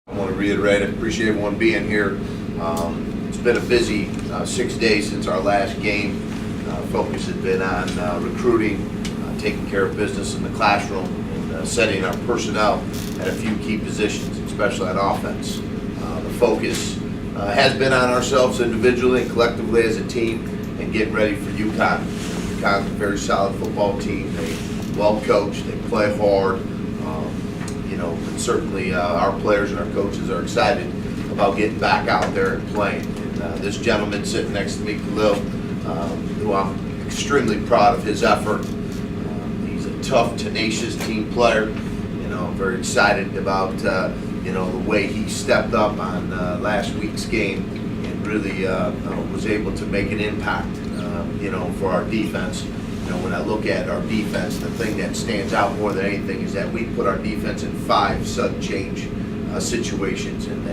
I want to reiterate, I appreciate everyone being here. It's been a busy 6 days since our last game. Focus has been on recruiting, taking care of business in the classroom, and setting our personnel at a few key positions, especially on offense. The focus has been on ourselves individually and collectively as a team, and getting ready for UConn. UConn's a very solid football team. They well coached, they play hard. And certainly our players and our coaches are excited about getting back out there and playing. And this gentleman sitting next to me, Kahlil, who I'm extremely proud of his effort. He's a tough, tenacious team player. I'm very excited about the way he stepped up on last week's game and really was able to make an impact. For our defense. When I look at our defense, the thing that stands out more than anything is that we put our defense in 5 sudden change situations, and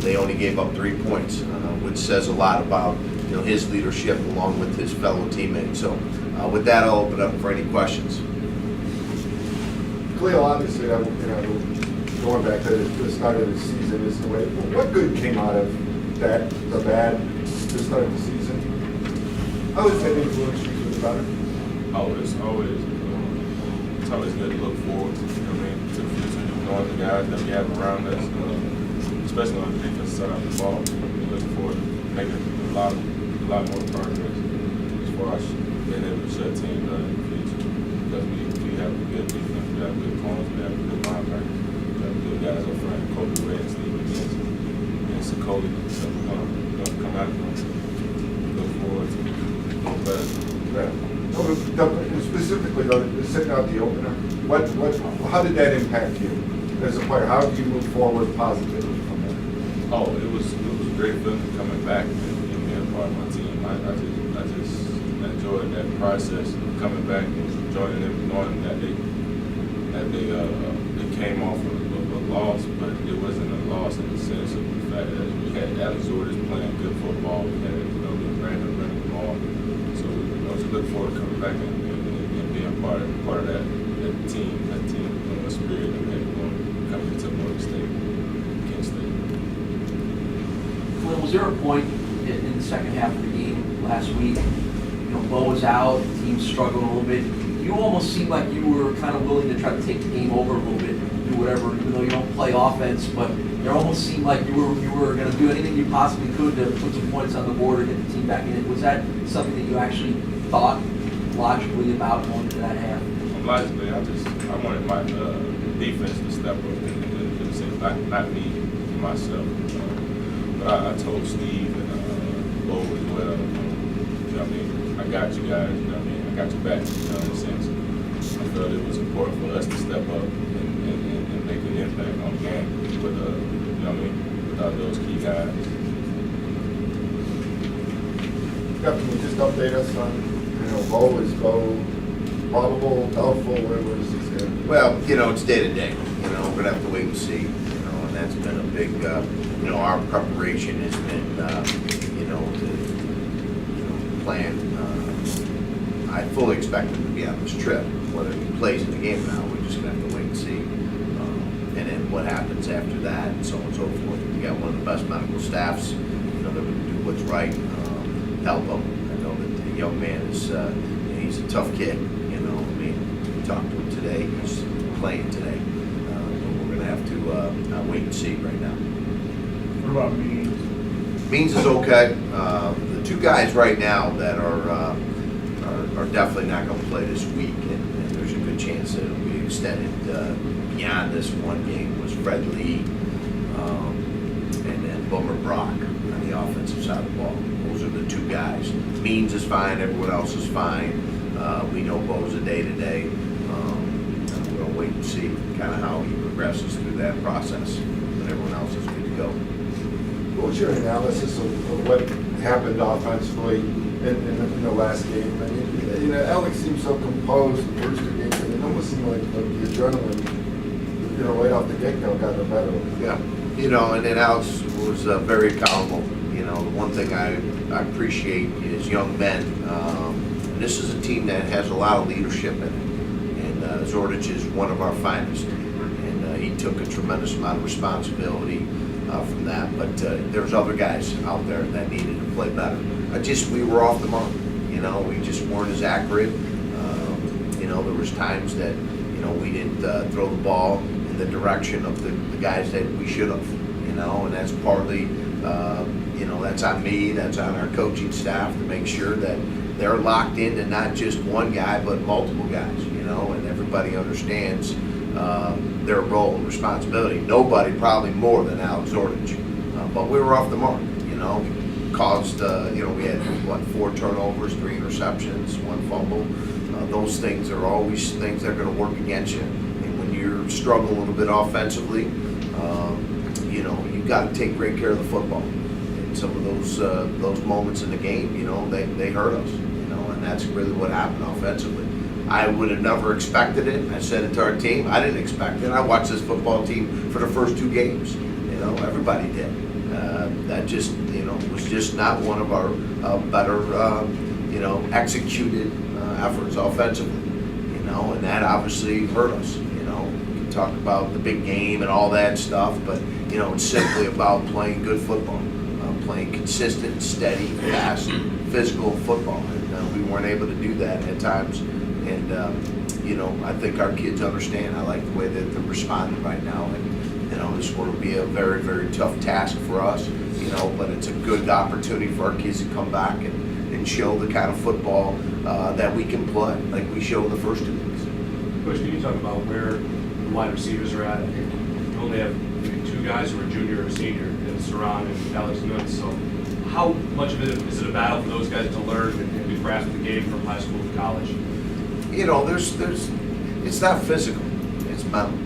they only gave up 3 points, which says a lot about his leadership along with his fellow teammates. So with that, I'll open up for any questions. Kahlil, obviously, going back to the start of the season is the way. What good came out of that? The bad to start of the season? How has that influenced you for the better? It's always good to look forward to the future, knowing the guys that we have around us, especially on the defensive side of the ball. We're looking forward to making a lot more progress as far as being able to shut teams out in the future. Because we have a good defense, we have good corners, we have good linebackers, we have good guys up front, Kobe Ray and Steve and Sakoli. So we're going to come out and look forward to it. Specifically, though, sitting out the opener, how did that impact you as a player? How did you move forward positively from that? It was a great feeling coming back and being a part of my team. I just enjoyed that process of coming back and joining them, knowing that they came off of a loss, but it wasn't a loss in the sense of the fact that we had Alexanders playing good football. We had Brandon running the ball. So to look forward to coming back and being part of that team spirit that we had going coming into Morgan State, Kent State. Well, was there a point in the second half of the game last week? Bo was out, the team struggled a little bit. You almost seemed like you were kind of willing to try to take the game over a little bit, do whatever, even though you don't play offense, but it almost seemed like you were going to do anything you possibly could to put some points on the board or get the team back in it. Was that something that you actually thought logically about going into that half? Logically, I wanted my defense to step up and say, not me, myself. But I told Steve and Bo as well, I got you guys, I got your back, in a sense. I felt it was important for us to step up and make an impact on the game with, without those key guys. Can you just update us on, Bo is probable, doubtful, where is this going? Well, it's day to day. We're going to have to wait and see. And that's been a big, our preparation has been, to plan. I fully expect him to be on this trip. Whether he plays in the game or not, we're just going to have to wait and see. And then what happens after that, and so on and so forth. We got one of the best medical staffs, that would do what's right, help him. I know that the young man is, he's a tough kid. We talked to him today. He's playing today. But we're going to have to wait and see right now. What about Means? Means is okay. The 2 guys right now that are definitely not going to play this week, and there's a good chance that it'll be extended beyond this one game, was Fred Lee and then Boomer Brock on the offensive side of the ball. Those are the 2 guys. Means is fine. Everyone else is fine. We know Bo's a day-to-day. We're going to wait and see kind of how he progresses through that process. But everyone else is good to go. What was your analysis of what happened offensively in the last game? I mean, Alex seemed so composed the first 2 games. It almost seemed like the adrenaline, right off the get-go got the better of it. Yeah. And then Alex was very accountable. The one thing I appreciate is young men. And this is a team that has a lot of leadership in it. And Zordich is one of our finest. And he took a tremendous amount of responsibility from that. But there's other guys out there that needed to play better. We were off the mark. You know, we just weren't as accurate. You know, there was times that, you know, we didn't throw the ball in the direction of the guys that we should have. You know, and that's partly, you know, that's on me, that's on our coaching staff to make sure that they're locked into not just one guy, but multiple guys, you know, and everybody understands their role and responsibility. Nobody probably more than Alex Zordich. But we were off the mark, you know, caused, you know, we had, 4 turnovers, 3 interceptions, 1 fumble. Those things are always things that are going to work against you. And when you're struggling a little bit offensively, you know, you've got to take great care of the football. And some of those moments in the game, you know, they hurt us, you know, and that's really what happened offensively. I would have never expected it. I said it to our team. I didn't expect it. I watched this football team for the first 2 games. You know, everybody did. That just, you know, was just not one of our better, you know, executed efforts offensively. You know, and that obviously hurt us. You know, we can talk about the big game and all that stuff, but you know, it's simply about playing good football, playing consistent, steady, fast, physical football, and we weren't able to do that at times. And you know, I think our kids understand. I like the way that they're responding right now, and you know, this will be a very, very tough task for us. You know, but it's a good opportunity for our kids to come back and show the kind of football that we can play, like we showed the first 2 weeks. Coach, can you talk about where the wide receivers are at? I think you only have maybe 2 guys who are junior or senior, and Saran and Alex Nunes. So how much of it is it a battle for those guys to learn and grasp the game from high school to college? You know, it's not physical, it's mental.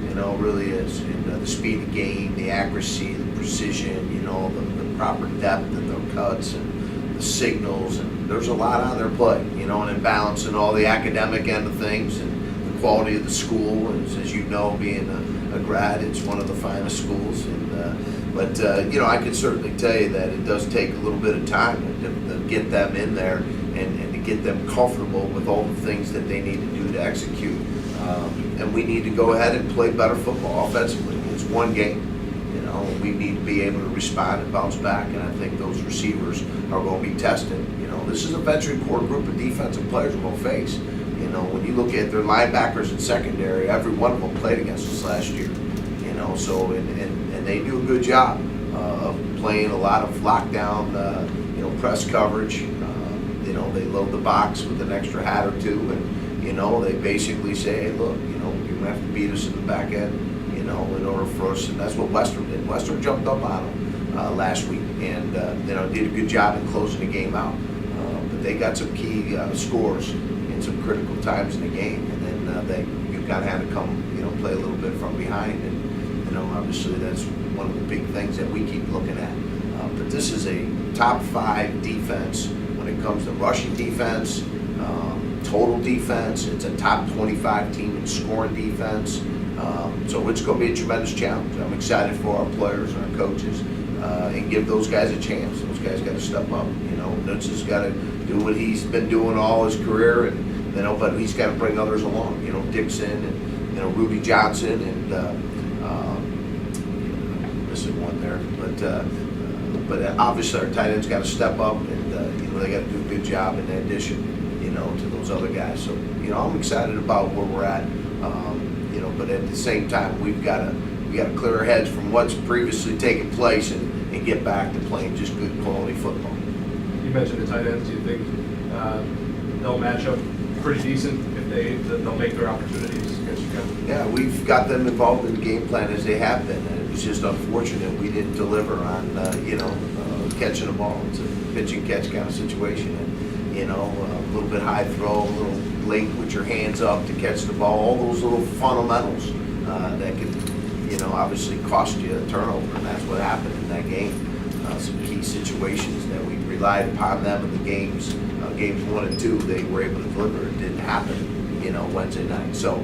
You know, it really is. And, the speed of the game, the accuracy, the precision, you know, the proper depth in the cuts and the signals, and there's a lot on their play, you know, and in balancing all the academic end of things and the quality of the school. And as you know, being a grad, it's one of the finest schools. And but you know, I can certainly tell you that it does take a little bit of time to get them in there and to get them comfortable with all the things that they need to do to execute. And we need to go ahead and play better football offensively. It's one game, you know. We need to be able to respond and bounce back, and I think those receivers are going to be tested. You know, this is a veteran core group of defensive players we're going to face. You know, when you look at their linebackers and secondary, every one of them played against us last year. You know, so and they do a good job of playing a lot of lockdown, you know, press coverage. You know, they load the box with an extra hat or 2, and you know, they basically say, hey, look, you know, you have to beat us in the back end, you know, in order for us, and that's what Western did. Western jumped up on them last week, and you know, did a good job in closing the game out. But they got some key scores in some critical times in the game, and then you've got to have to come, you know, play a little bit from behind, and you know, obviously that's one of the big things that we keep looking at. But this is a top 5 defense when it comes to rushing defense. Total defense. It's a top 25 team in scoring defense. So it's going to be a tremendous challenge. I'm excited for our players and our coaches and give those guys a chance. Those guys got to step up. You know, Nuts has got to do what he's been doing all his career, and you know, but he's got to bring others along. You know, Dixon and you know, Rudy Johnson and missing one there, but obviously our tight ends got to step up, and you know, they got to do a good job in addition, you know, to those other guys. So, you know, I'm excited about where we're at, you know, but at the same time, we got to clear our heads from what's previously taken place and get back to playing just good quality football. You mentioned the tight ends. Do you think they'll match up pretty decent if they'll make their opportunities against you guys? Yeah, we've got them involved in the game plan as they have been, and it was just unfortunate we didn't deliver on, you know, catching the ball. It's a pitch and catch kind of situation, and you know, a little bit high throw, a little late with your hands up to catch the ball. All those little fundamentals that could, you know, obviously cost you a turnover, and that's what happened in that game. Some key situations that we relied upon them in the games 1 and 2, they were able to deliver. It didn't happen, you know, Wednesday night. So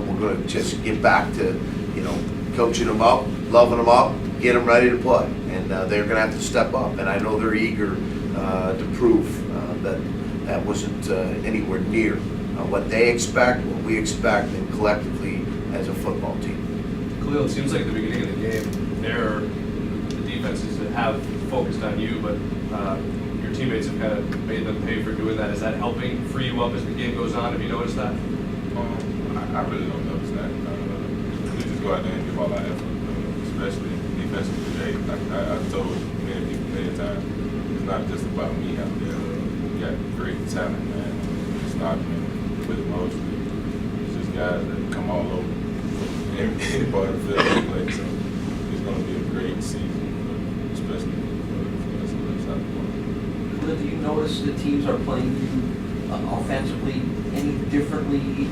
we're going to just get back to, you know, coaching them up, loving them up, get them ready to play, and they're going to have to step up. And I know they're eager to prove that wasn't anywhere near what they expect, what we expect, and collectively as a football team. Kahlil, it seems like at the beginning of the game, the defenses that have focused on you, but your teammates have kind of made them pay for doing that. Is that helping free you up as the game goes on? Have you noticed that? I really don't notice that. We just go out there and give all our effort, especially defensively today. I've told many people many times, it's not just about me out there. We got great talent, man. Stockman, with emotion. It's just guys that come all over any part of the field they play. So it's going to be a great season, especially for us on the side of the ball. Kahlil, do you notice the teams are playing you offensively any differently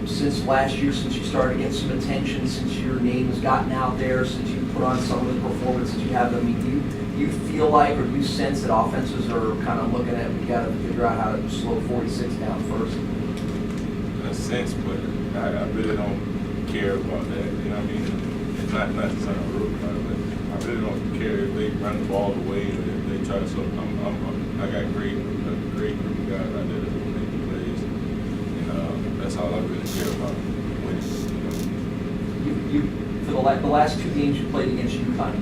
since last year, since you started getting some attention, since your name has gotten out there, since you put on some of the performances you have? I mean, do you feel like, or do you sense that offenses are kind of looking at, we got to figure out how to slow 46 down first? In a sense, but I really don't care about that. You know what I mean? It's not to sound rude about it, but I really don't care if they run the ball away or if they try to. So I got a great group of guys out there that make the plays, and that's all I really care about. Winning, You for the last two games you played against UConn,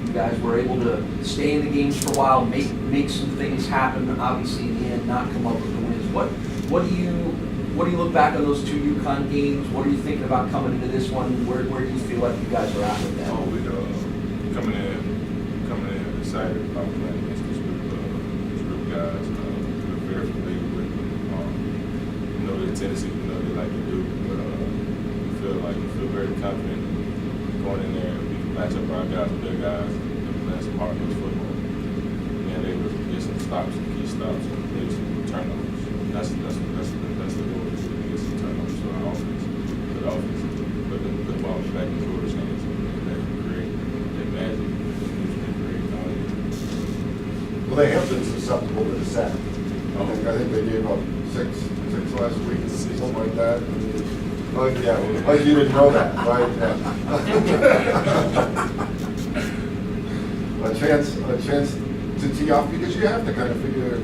you guys were able to stay in the games for a while, make some things happen. Obviously, in the end, not come up with the wins. What do you look back on those two UConn games? What are you thinking about coming into this one? Where do you feel like you guys are at with that? Oh, we coming in excited about playing against this group of guys. We're very familiar with them. You know their tendencies, you know they like to do, but we feel very confident going in there. We can match up our guys with their guys and play some hard-nosed football. And they will get some stops, some key stops, and make some turnovers. That's the goal, is to get some turnovers for our offense. But the offense, put the ball back in Jordan's hands, and they can create their magic. Well, they have been susceptible to the sack. I think they gave up six last week, something like that. Oh, yeah, like you didn't know that, right? Yeah. A chance to tee off, because you have to kind of figure, I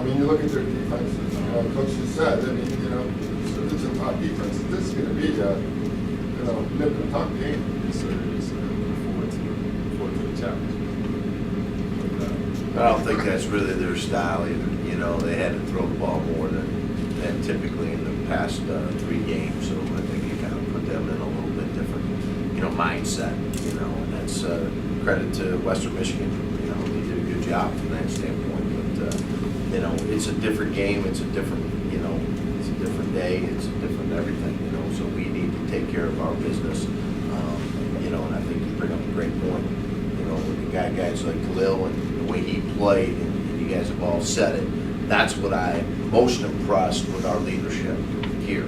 mean, you look at their defense, Coach just said, I mean, it's a top defense. This is going to be a, nip and tuck game. Yes, sir. Looking forward to the challenge. I don't think that's really their style either. They had to throw the ball more than typically in the past 3 games. So I think you kind of put them in a little bit different, mindset. And that's credit to Western Michigan. They did a good job from that standpoint. But it's a different game. It's a different, it's a different day. It's a different everything. So we need to take care of our business. And I think you bring up a great point. When you got guys like Kahlil and the way he played, and you guys have all said it, that's what I'm most impressed with our leadership here.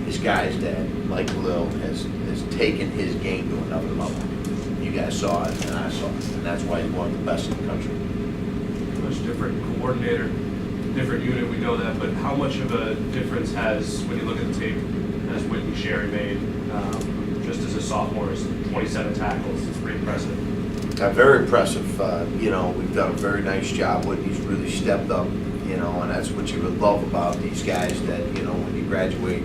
These guys that, like Kahlil, has taken his game to another level. You guys saw it, and I saw it, and that's why he's one of the best in the country. Much different coordinator, different unit, we know that, but how much of a difference has, when you look at the tape, has Whitney Sherry made just as a sophomore? 27 tackles, it's pretty impressive. Very impressive. We've done a very nice job. Whitney's really stepped up, and that's what you would love about these guys, that, when you graduate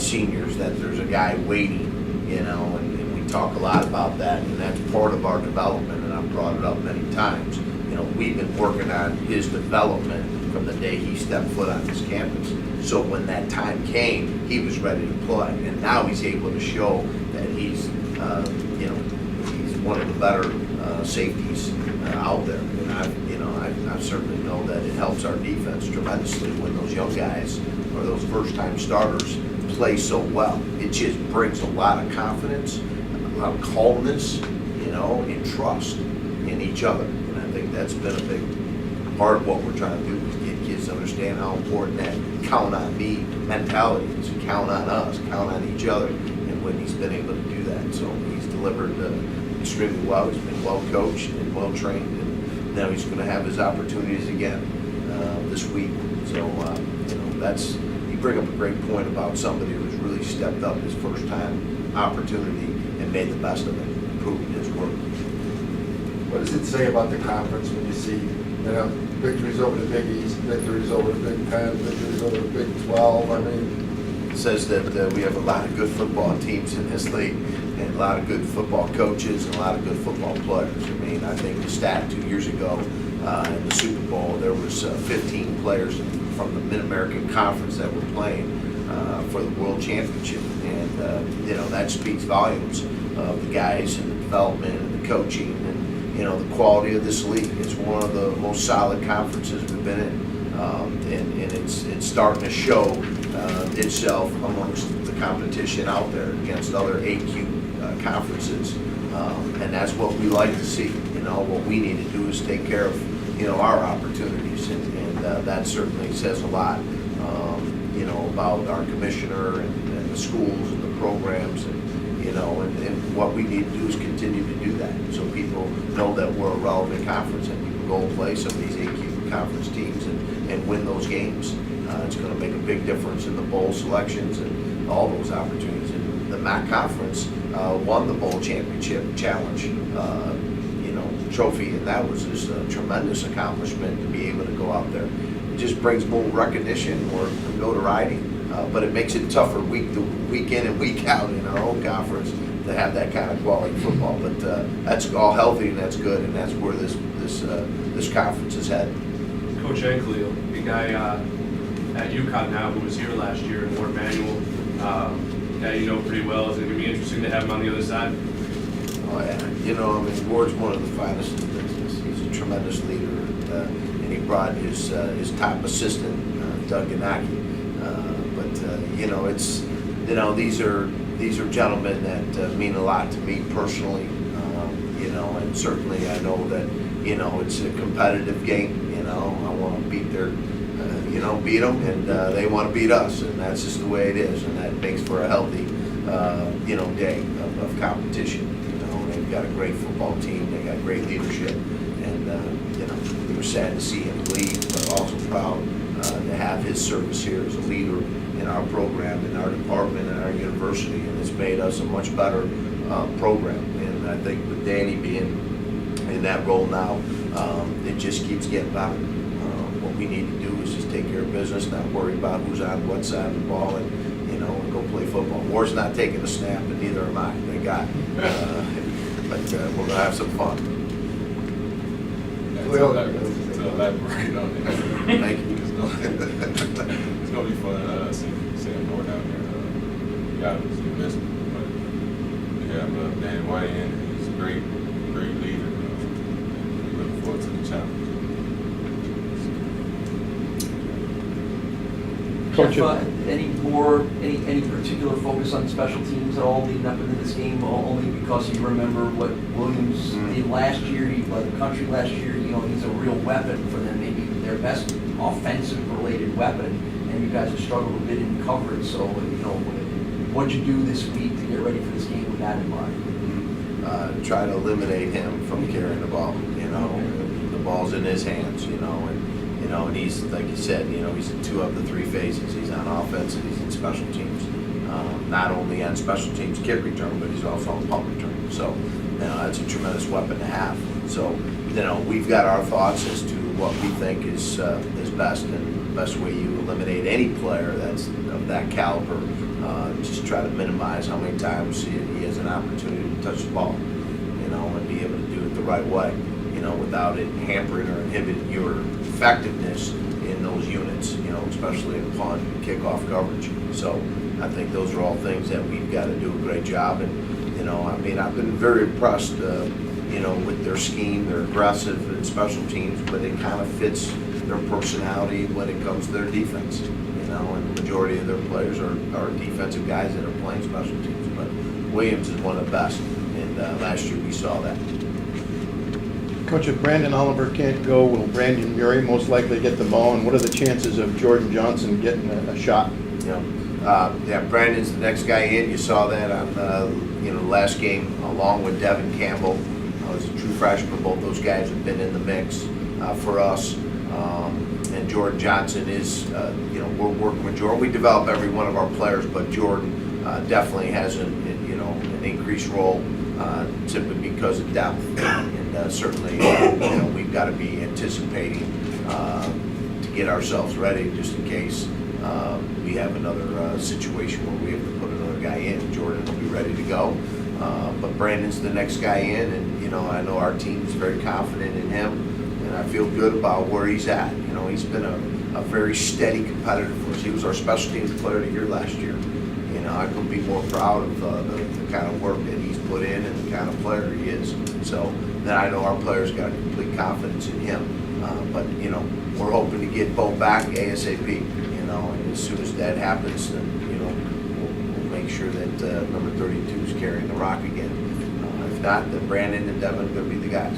seniors, that there's a guy waiting, and we talk a lot about that, and that's part of our development, and I've brought it up many times. We've been working on his development from the day he stepped foot on this campus. So when that time came, he was ready to play, and now he's able to show that he's, he's one of the better safeties out there. And I certainly know that it helps our defense tremendously when those young guys or those first-time starters play so well. It just brings a lot of confidence, a lot of calmness, and trust in each other. And I think that's been a big part of what we're trying to do, is get kids to understand how important that count on me mentality is. Count on us, count on each other. And Whitney's been able to do that. So he's delivered extremely well. He's been well coached and well trained, and now he's going to have his opportunities again this week. So that's, you bring up a great point about somebody who's really stepped up his first time opportunity and made the best of it, and proved his work. What does it say about the conference when you see, victories over the Big East, victories over the Big 10, victories over the Big 12? I mean, says that we have a lot of good football teams in this league, and a lot of good football coaches, and a lot of good football players. I mean, I think the stat 2 years ago in the Super Bowl, there was 15 players from the Mid-American Conference that were playing for the World Championship, and that speaks volumes of the guys and the development and the coaching and the quality of this league. It's one of the most solid conferences we've been in, and it's starting to show itself amongst the competition out there against other AQ conferences, and that's what we like to see. What we need to do is take care of our opportunities, and that certainly says a lot about our commissioner and the schools and the programs, and what we need to do is continue to do that so people know that we're a relevant conference and we can go and play some of these AQ conference teams and win those games. It's going to make a big difference in the bowl selections and all those opportunities. And the MAC conference won the bowl championship challenge trophy, and that was just a tremendous accomplishment to be able to go out there. It just brings more recognition, more notoriety, but it makes it tougher week in and week out in our own conference to have that kind of quality football. But that's all healthy and that's good, and that's where this conference is headed. Coach Kahlil, the guy at UConn now who was here last year, and Ward Manuel, guy you know pretty well. Is it going to be interesting to have him on the other side? Oh yeah, Ward's one of the finest in the business. He's a tremendous leader, and he brought his top assistant, Doug Ganaki. These are gentlemen that mean a lot to me personally, and certainly I know that it's a competitive game. I want to beat beat them, and they want to beat us, and that's just the way it is, and that makes for a healthy, day of competition. They've got a great football team, they got great leadership, and we were sad to see him leave, but also proud to have his service here as a leader in our program, in our department, in our university, and it's made us a much better program. And I think with Danny being in that role now, it just keeps getting better. What we need to do is just take care of business, not worry about who's on what side of the ball, and go play football. Ward's not taking a snap, and neither am I. Thank God. But we're gonna have some fun. To elaborate on it. Thank you. It's gonna be fun seeing more down there. Yeah, it's missed him, but yeah, Danny White, and he's a great leader. We're looking forward to the challenge. Jeff, any particular focus on special teams at all leading up into this game? Only because you remember what Williams did last year. He led the country last year. He's a real weapon for them, maybe their best offensive-related weapon. And you guys have struggled a bit in coverage. So, what'd you do this week to get ready for this game with that in mind? Try to eliminate him from carrying the ball. The ball's in his hands. And he's, like you said, he's in 2 of the 3 phases. He's on offense and he's in special teams. Not only on special teams kick return, but he's also on punt return. So, that's a tremendous weapon to have. So, we've got our thoughts as to what we think is best, and the best way you eliminate any player that's of that caliber. Just try to minimize how many times he has an opportunity to touch the ball, and be able to do it the right way, without it hampering or inhibiting your effectiveness in those units, especially in punt and kickoff coverage. So I think those are all things that we've got to do a great job. And, I've been very impressed, with their scheme. They're aggressive in special teams, but it kind of fits their personality when it comes to their defense, and the majority of their players are defensive guys that are playing special teams. But Williams is one of the best, and last year we saw that. Coach, if Brandon Oliver can't go, will Brandon Murray most likely get the ball, and what are the chances of Jordan Johnson getting a shot? Brandon's the next guy in. You saw that on the last game, along with Devin Campbell. As a true freshman, both those guys have been in the mix for us. And Jordan Johnson is, we're working with Jordan. We develop every one of our players, but Jordan definitely has an increased role simply because of depth. And certainly, we've got to be anticipating to get ourselves ready just in case we have another situation where we have to put another guy in. Jordan will be ready to go. But Brandon's the next guy in, and, you know, I know our team is very confident in him, and I feel good about where he's at. You know, he's been a very steady competitor for us. He was our special teams player of the year last year. You know, I couldn't be more proud of the kind of work that he's put in and the kind of player he is. So then I know our players got complete confidence in him. But, you know, we're hoping to get Bo back ASAP, you know, and as soon as that happens, then, you know, we'll make sure that number 32 is carrying the rock again. If not, then Brandon and Devin are going to be the guys.